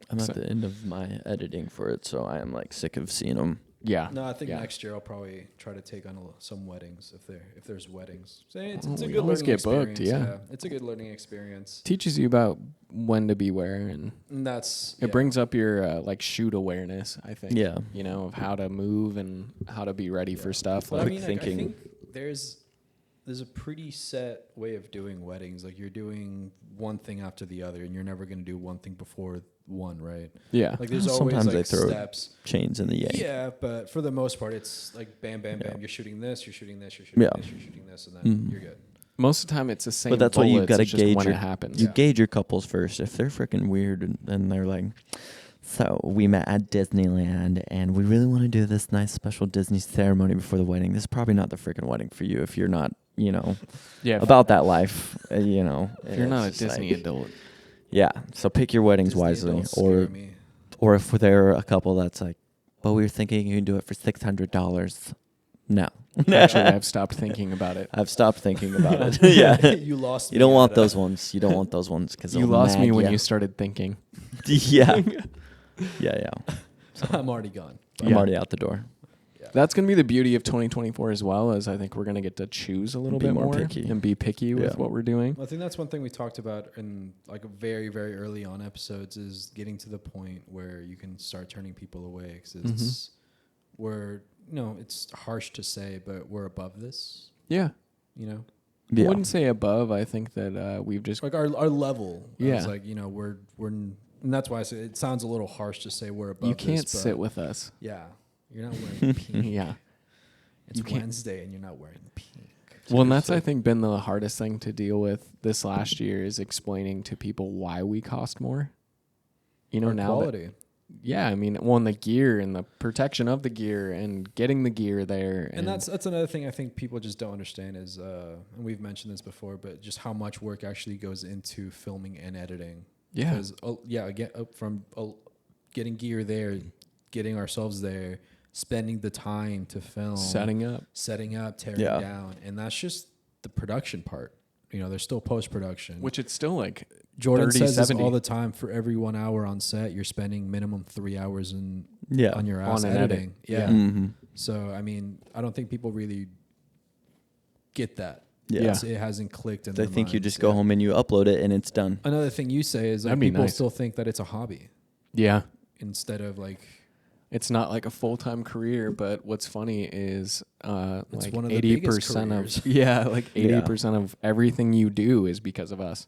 I'm So- at the end of my editing for it, so I am like sick of seeing them. Yeah. No, I think Yeah. next year I'll probably try to take on some weddings if there's weddings. So it's Well, a we good always learning get booked, experience. yeah. It's a good learning experience. Teaches you about when to be where, and And that's it brings up your like shoot awareness, I think. Yeah. You know, of how to move and how to be ready for stuff. But Like, I mean, like, I thinking. think there's a pretty set way of doing weddings. Like you're doing one thing after the other, and you're never going to do one thing before one, right? yeah. Like there's Sometimes always they like throw steps. chains in the yank. Yeah, but for the most part, it's like bam, bam, bam. Yeah. You're shooting this, you're shooting this, you're shooting Yeah. this, you're shooting this, and then Mhm. you're good. Most of the time, it's the same. But that's why you bullets, got to it's just gauge when your it happens. You Yeah. gauge your couples first. If they're freaking weird and they're like, so we met at Disneyland and we really want to do this nice special Disney ceremony before the wedding. This is probably not the freaking wedding for you if you're not, Yeah. about that life. if you're not a It's just Disney like- adult, Yeah. So pick your weddings Disney wisely, adults scare or me. or if they're a couple that's like, well, we were thinking you can do it for $600. No. Actually, I've stopped thinking about it. I've stopped thinking about it. Yeah. You lost me. You don't want at, those ones. You don't want those ones because You lost me when you started thinking. Yeah. Yeah. I'm already gone. I'm Yeah. already out the door. That's going to be the beauty of 2024 as well, as I think we're going to get to choose a little Be bit more more picky. and be picky with Yeah. what we're doing. Well, I think that's one thing we talked about in like very, very early on episodes is getting to the point where you can start turning people away because it's we're it's harsh to say, but we're above this. Yeah. I Yeah. wouldn't say above. I think that we've just like our level. Yeah. It's like and that's why I say it sounds a little harsh to say we're above. you can't this, but sit with us. Yeah, you're not wearing pink. Yeah. It's You can't- Wednesday and you're not wearing pink. Well, and that's I think been the hardest thing to deal with this last year is explaining to people why we cost more. Our now quality. that, yeah, I mean, well, and the gear and the protection of the gear and getting the gear there, And that's another thing I think people just don't understand is, and we've mentioned this before, but just how much work actually goes into filming and editing. Yeah. Because again, from getting gear there, getting ourselves there, spending the time to film, setting up. tearing Yeah. down, and that's just the production part. There's still post production, Which it's still like Jordan 30, says this 70. all the time. For every 1 hour on set, you're spending minimum 3 hours on your ass On an edit. editing. Yeah. Mm-hmm. So I mean, I don't think people really get that. Yeah. It hasn't clicked in They their think you minds. just go home and you upload it and it's done. Another thing you say is like That'd be people nice. still think that it's a hobby yeah. instead of like It's not like a full-time career, but what's funny is It's like one of the biggest 80% careers. of like 80% of everything you do is because of us.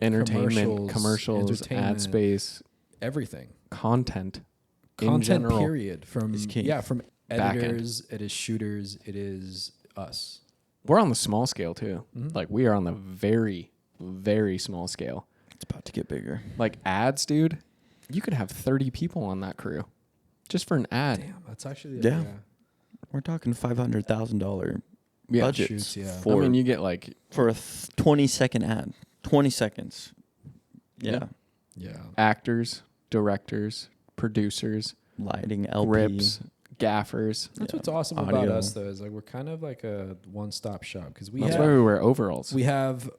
Entertainment, commercials, ad entertainment, space, everything. content in Content general. period from is king. from Back end. editors, it is shooters, it is us. We're on the small scale too. Mhm. Like we are on the very, very small scale. It's about to get bigger. Like ads, dude, you could have 30 people on that crew just for an ad. Damn, that's actually Yeah. We're talking $500,000 Yeah. budgets Shoots, yeah. for I mean, you get like for a 20-second ad. 20 seconds. Yeah. Yeah. actors, directors, producers, Lighting, LP. grips, gaffers. That's Yeah. what's awesome about Audio. us though is like we're kind of like a one-stop shop because we That's have why we wear overalls. we have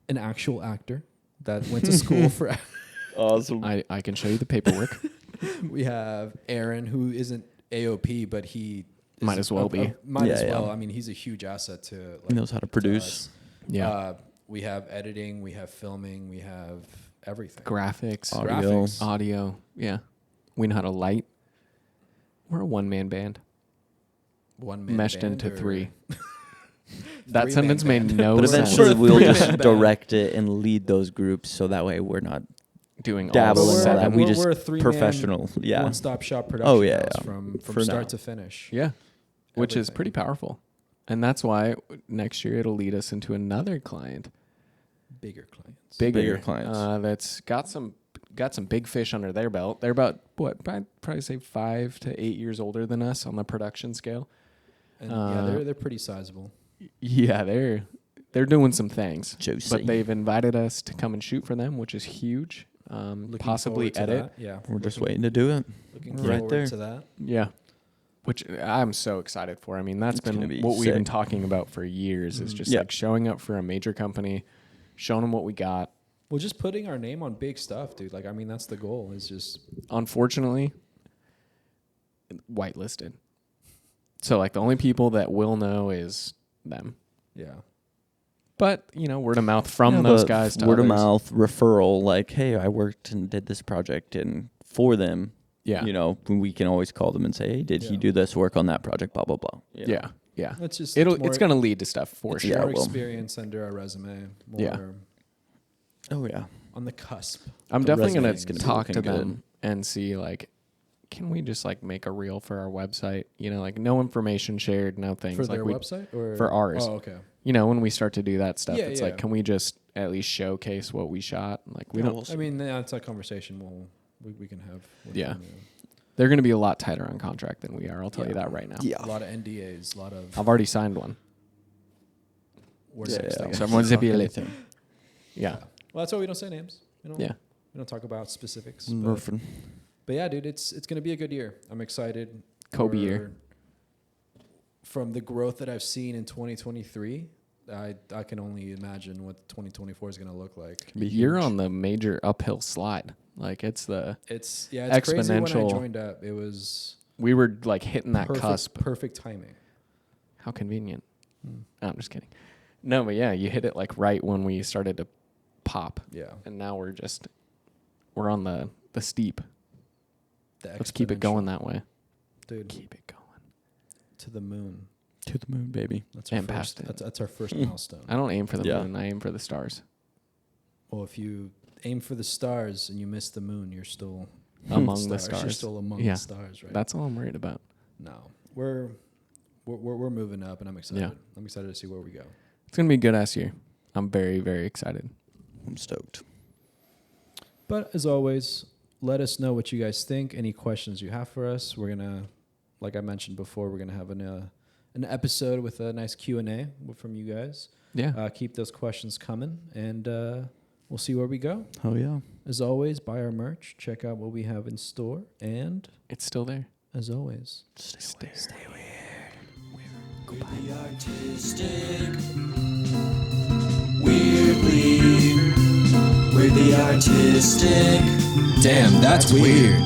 an actual actor that went to school for. Awesome. I can show you the paperwork. We have Aaron, who isn't AOP, but he Might is as well be. Might Yeah, as well. yeah. I mean, he's a huge asset to. He knows how to produce. us. Yeah. We have editing, we have filming, we have everything. Graphics, Audio. Graphics. audio. Yeah. We know how to light. We're a one-man band One man meshed band into or- three. That Three-man sentence made band. no But sense. eventually we'll Three-man just band. direct it and lead those groups so that way we're not Doing dabble all in all seven. that. We We're- just we're a three-man professional. Yeah. one-stop shop production Oh, yeah, house yeah. from For start now. to finish. Yeah. Which is Everything. pretty powerful. And that's why next year it'll lead us into another client. Bigger clients. Bigger clients. That's got some big fish under their belt. They're about I'd probably say 5 to 8 years older than us on the production scale. And Uh, they're pretty sizable. Yeah, they're doing some things. Juicy. But they've invited us to come and shoot for them, which is huge. Looking Possibly forward to edit. that. Yeah. We're just waiting to do it. Looking right forward there. to that. Yeah. Which I'm so excited for. I mean, that's It's gonna been be what we've been sick. talking about for years is Mhm. just Yeah. like showing up for a major company, showing them what we got. Well, just putting our name on big stuff, dude. Like, I mean, that's the goal. Is just Unfortunately, whitelisted. So like the only people that will know is them. yeah. But, word of mouth from Yeah, those but guys to word others. of mouth referral, like, hey, I worked and did this project and for them. Yeah. We can always call them and say, hey, did he Yeah. do this work on that project? Blah blah blah. You know? Yeah. Yeah. It's just It's going to lead to stuff for It's- sure. yeah, more well. experience under our resume. More Yeah. Oh yeah. on the cusp. I'm The definitely going resume's to gonna be talk to looking good. them and see like, can we just like make a reel for our website? Like no information shared, no things. For like their we, website or for ours. Oh, okay. when we start to do that stuff, Yeah, it's yeah. like, can we just at least showcase what we shot? Like we Yeah, don't. we'll see. I mean, that's a conversation we can have. With Yeah. them, They're going to be a lot tighter on contract than we are. I'll tell you Yeah. that right now. Yeah. A lot of NDAs, a lot of. I've already signed one. We're Yeah, six yeah. things. So everyone's zippy Talk lit. anything. Yeah. Well, that's why we don't say names. Yeah. We don't talk about specifics. Murphin. But yeah, dude, it's gonna be a good year. I'm excited. Kobe year. From the growth that I've seen in 2023, I can only imagine what 2024 is going to look like. You're on the major uphill slide. Like it's It's crazy. When I Exponential. joined up, it was we were like hitting that cusp. perfect timing. How convenient. No, I'm just kidding. No, but yeah, you hit it like right when we started to pop. Yeah, And now we're on the steep. the Let's keep it exponential. going that way. dude. Keep it going. To the moon. To the moon, baby. That's our And first. past it. That's our first milestone. I don't aim for the Yeah. moon. I aim for the stars. Well, if you aim for the stars and you miss the moon, you're still Among the You're stars. still among Yeah. the stars, right? That's all I'm worried about. No, we're moving up, and I'm excited. Yeah. I'm excited to see where we go. It's going to be a good ass year. I'm very, very excited. I'm stoked. But as always, let us know what you guys think. Any questions you have for us? We're gonna, like I mentioned before, we're gonna have an episode with a nice Q&A from you guys. Yeah. Keep those questions coming, and we'll see where we go. Oh, yeah. As always, buy our merch. Check out what we have in store, and It's still there. as always, Stay weird. With the artistic, weirdly, we're the artistic. Damn, that's weird.